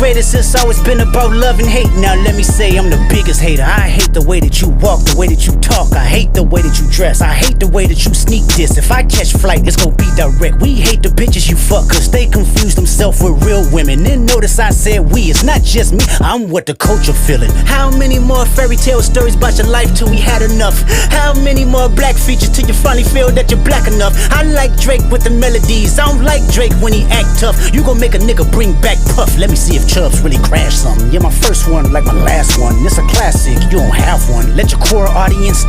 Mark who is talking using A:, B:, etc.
A: greatest, it's always been about love and hate. Now let me say I'm the biggest hater. I hate the way that you walk, the way that you talk. I hate the way that you dress, I hate the way that you sneak this. If I catch flight, it's gonna be direct. We hate the bitches you fuck, cause they confuse themselves with real women. Then notice I said we, it's not just me, I'm what the culture feeling. How many more fairy tale stories about your life till we had enough? How many more black features till you finally feel that you're black enough? I like Drake with the melodies, I don't like Drake when he act tough. You gon' make a nigga bring back Puff. Let me see if Chubbs really crashed something. Yeah, my first one like my last one. It's a classic, you don't have one. Let your core audience